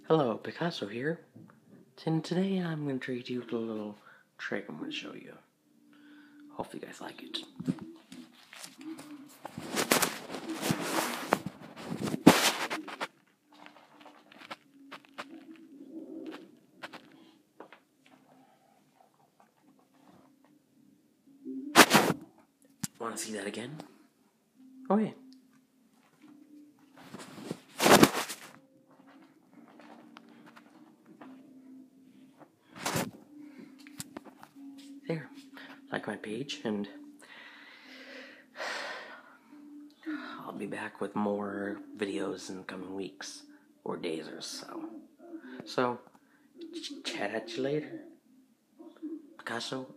Hello, Picasso here, and today I'm going to treat you to a little trick I'm going to show you. Hope you guys like it. Want to see that again? Okay. There. Like my page, and I'll be back with more videos in the coming weeks, or days or so. So, chat at you later. Picasso